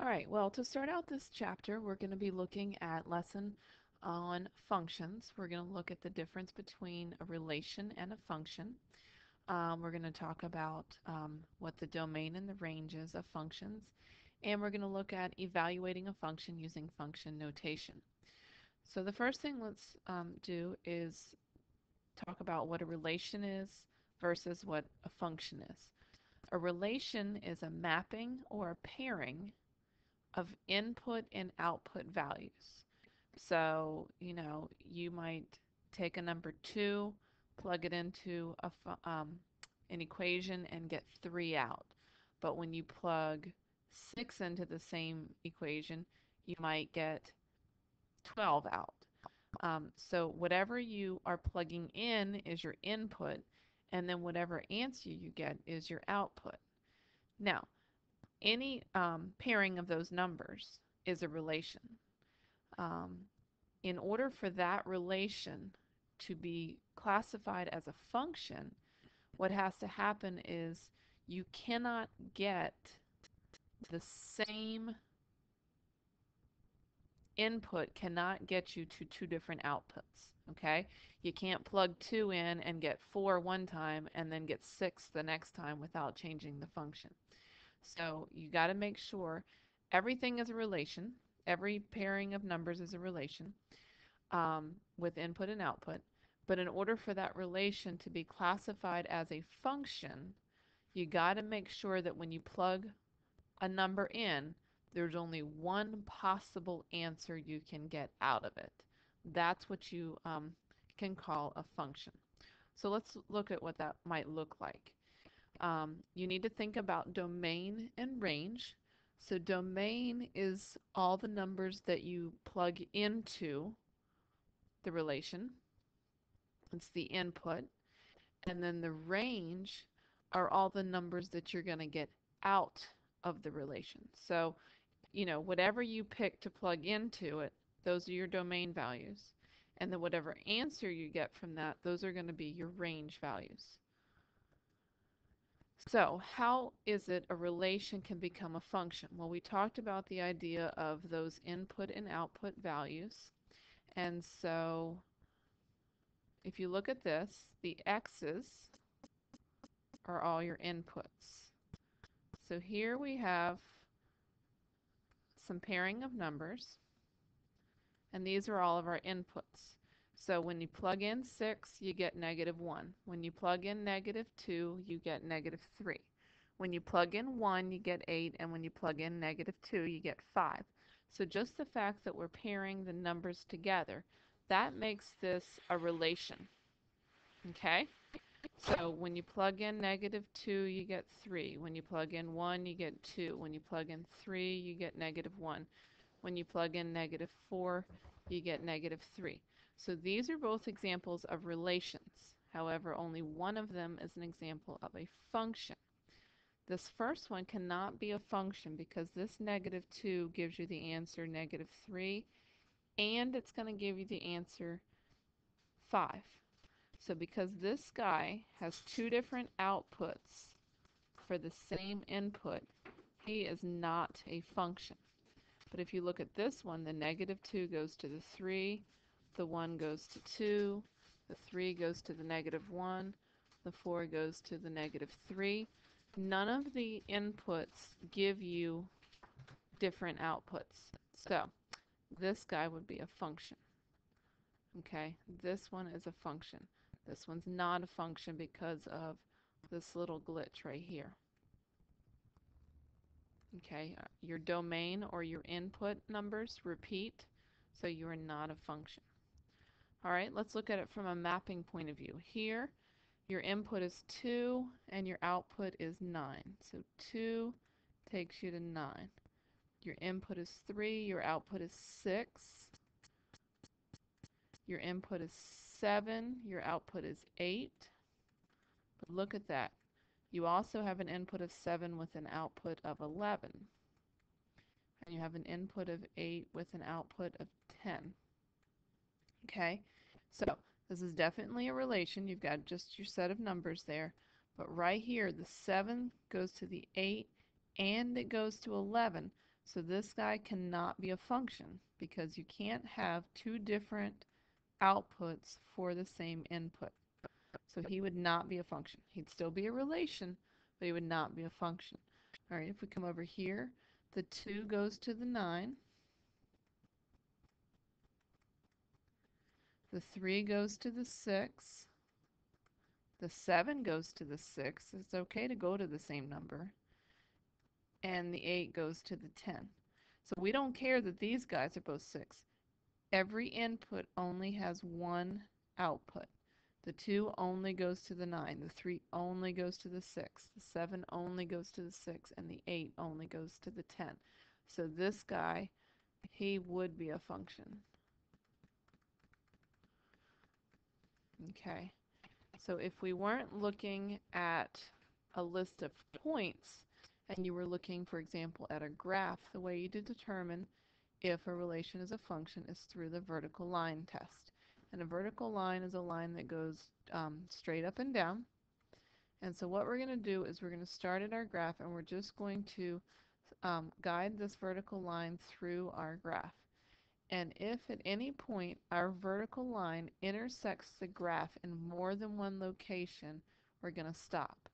All right, well, to start out this chapter, we're going to be looking at lesson on functions. We're going to look at the difference between a relation and a function. We're going to talk about what the domain and the range is of functions. And we're going to look at evaluating a function using function notation. So the first thing let's do is talk about what a relation is versus what a function is. A relation is a mapping or a pairing of input and output values. So, you might take a number 2, plug it into an equation and get 3 out. But when you plug 6 into the same equation, you might get 12 out. So whatever you are plugging in is your input, and then whatever answer you get is your output. Now, any pairing of those numbers is a relation. Um, in order for that relation to be classified as a function, what has to happen is you cannot get the same input cannot get you to two different outputs. Okay? You can't plug 2 in and get 4 one time and then get 6 the next time without changing the function. So you got to make sure everything is a relation. Every pairing of numbers is a relation with input and output. But in order for that relation to be classified as a function, you got to make sure that when you plug a number in, there's only one possible answer you can get out of it. That's what you can call a function. So let's look at what that might look like. You need to think about domain and range. So domain is all the numbers that you plug into the relation. It's the input. And then the range are all the numbers that you're going to get out of the relation. So, whatever you pick to plug into it, those are your domain values. And then whatever answer you get from that, those are going to be your range values. So how is it a relation can become a function? Well, we talked about the idea of those input and output values. And so if you look at this, the x's are all your inputs. So here we have some pairing of numbers, and these are all of our inputs. So when you plug in 6, you get -1. When you plug in -2, you get -3. When you plug in 1, you get 8, and when you plug in -2, you get 5. So just the fact that we're pairing the numbers together, that makes this a relation. Okay? So when you plug in -2, you get 3. When you plug in 1, you get 2. When you plug in 3, you get -1. When you plug in -4, you get -3. So these are both examples of relations. However, only one of them is an example of a function. This first one cannot be a function because this -2 gives you the answer -3, and it's going to give you the answer 5. So because this guy has two different outputs for the same input, he is not a function. But if you look at this one, the -2 goes to the 3, the 1 goes to 2, the 3 goes to the -1, the 4 goes to the -3. None of the inputs give you different outputs. So this guy would be a function. Okay, this one is a function. This one's not a function because of this little glitch right here. Okay, your domain or your input numbers repeat, so you are not a function. All right, let's look at it from a mapping point of view. Here, your input is 2 and your output is 9. So 2 takes you to 9. Your input is 3, your output is 6. Your input is 7, your output is 8. But look at that. You also have an input of 7 with an output of 11. And you have an input of 8 with an output of 10. Okay, so this is definitely a relation. You've got just your set of numbers there. But right here, the 7 goes to the 8 and it goes to 11. So this guy cannot be a function because you can't have two different outputs for the same input. So he would not be a function. He'd still be a relation, but he would not be a function. All right, if we come over here, the 2 goes to the 9. The 3 goes to the 6. The 7 goes to the 6. It's okay to go to the same number. And the 8 goes to the 10. So we don't care that these guys are both 6. Every input only has one output. The 2 only goes to the 9. The 3 only goes to the 6. The 7 only goes to the 6. And the 8 only goes to the 10. So this guy, he would be a function. Okay. So if we weren't looking at a list of points and you were looking, for example, at a graph, the way you determine if a relation is a function is through the vertical line test. And a vertical line is a line that goes straight up and down. And so what we're going to do is we're going to start at our graph and we're just going to guide this vertical line through our graph. And if at any point our vertical line intersects the graph in more than one location, we're going to stop.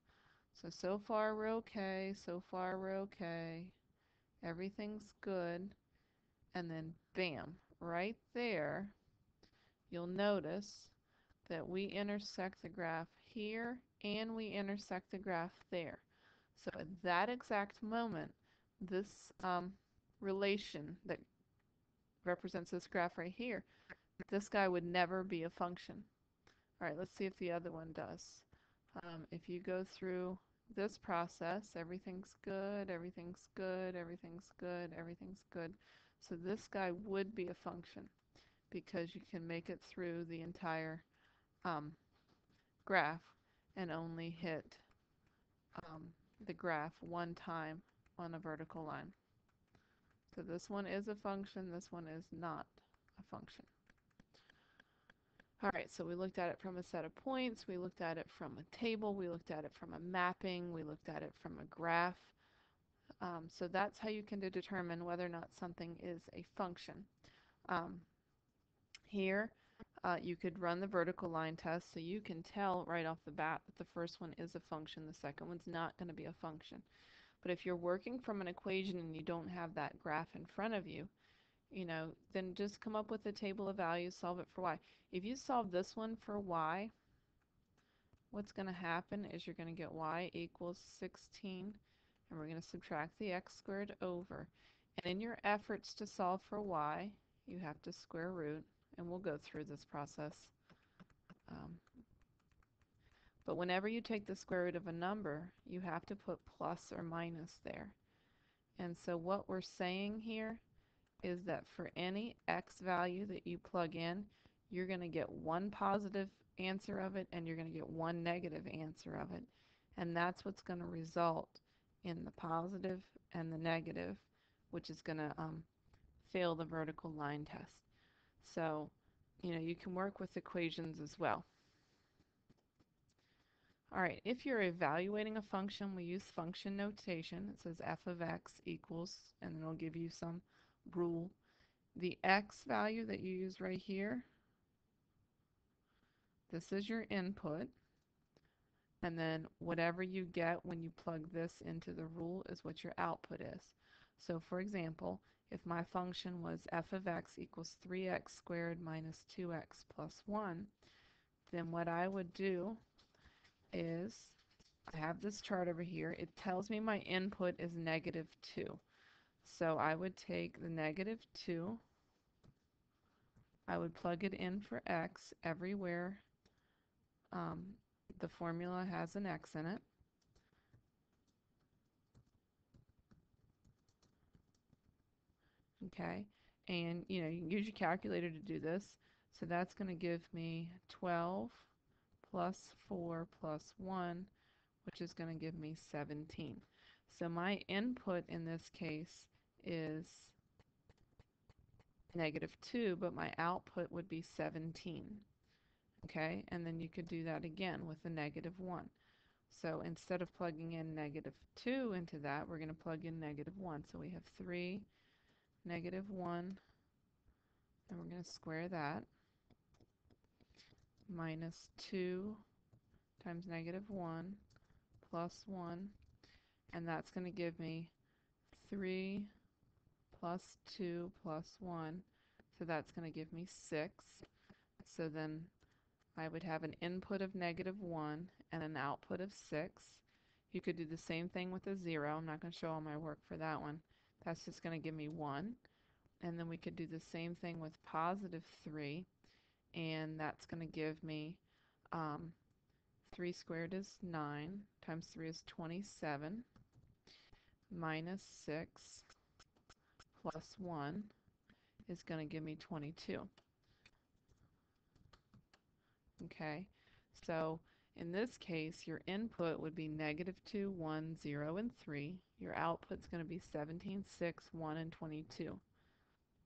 So far we're okay, so far we're okay, everything's good, and then bam, right there, you'll notice that we intersect the graph here and we intersect the graph there. So at that exact moment, this relation that represents this graph right here, this guy would never be a function. All right, let's see if the other one does. If you go through this process, everything's good, everything's good, everything's good, everything's good. So this guy would be a function because you can make it through the entire graph and only hit the graph one time on a vertical line. So this one is a function, this one is not a function. All right, so we looked at it from a set of points, we looked at it from a table, we looked at it from a mapping, we looked at it from a graph. So that's how you can determine whether or not something is a function. Here, you could run the vertical line test, so you can tell right off the bat that the first one is a function, the second one's not going to be a function. But if you're working from an equation and you don't have that graph in front of you, then just come up with a table of values, solve it for y. If you solve this one for y, what's going to happen is you're going to get y equals 16, and we're going to subtract the x squared over. And in your efforts to solve for y, you have to square root, and we'll go through this process. But whenever you take the square root of a number, you have to put plus or minus there. And so what we're saying here is that for any x value that you plug in, you're going to get one positive answer of it and you're going to get one negative answer of it. And that's what's going to result in the positive and the negative, which is going to fail the vertical line test. So, you can work with equations as well. All right, if you're evaluating a function, we use function notation. It says f of x equals, and it'll give you some rule. The x value that you use right here, this is your input, and then whatever you get when you plug this into the rule is what your output is. So for example, if my function was f of x equals 3x squared minus 2x plus 1, then what I would do is, I have this chart over here. It tells me my input is negative 2. So I would take the negative 2, I would plug it in for x everywhere the formula has an x in it. Okay, and you can use your calculator to do this. So that's going to give me 12 plus 4 plus 1, which is going to give me 17. So my input in this case is negative 2, but my output would be 17. Okay, and then you could do that again with the negative 1. So instead of plugging in -2 into that, we're going to plug in -1. So we have 3, -1, and we're going to square that, minus 2 times -1 plus 1, and that's going to give me 3 plus 2 plus 1, so that's going to give me 6. So then I would have an input of -1 and an output of 6. You could do the same thing with a 0. I'm not going to show all my work for that one. That's just going to give me 1. And then we could do the same thing with +3, and that's going to give me 3 squared is 9, times 3 is 27, minus 6 plus 1 is going to give me 22. Okay, so in this case, your input would be -2, 1, 0, and 3. Your output's going to be 17, 6, 1, and 22.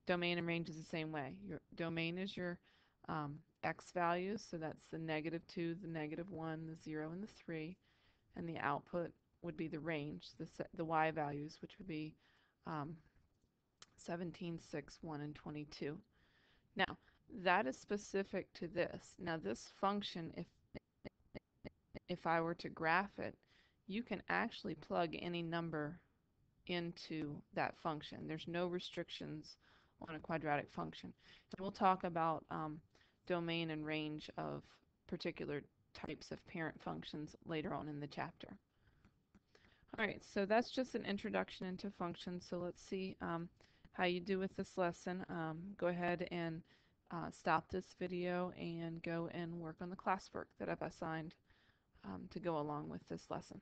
Domain and range is the same way. Your domain is your x values, so that's the -2, the -1, the 0, and the 3. And the output would be the range, the y values, which would be 17, 6, 1, and 22. Now, that is specific to this. Now, this function, if I were to graph it, you can actually plug any number into that function. There's no restrictions on a quadratic function. And we'll talk about domain and range of particular types of parent functions later on in the chapter. All right, so that's just an introduction into functions. So let's see how you do with this lesson. Go ahead and stop this video and go and work on the classwork that I've assigned to go along with this lesson.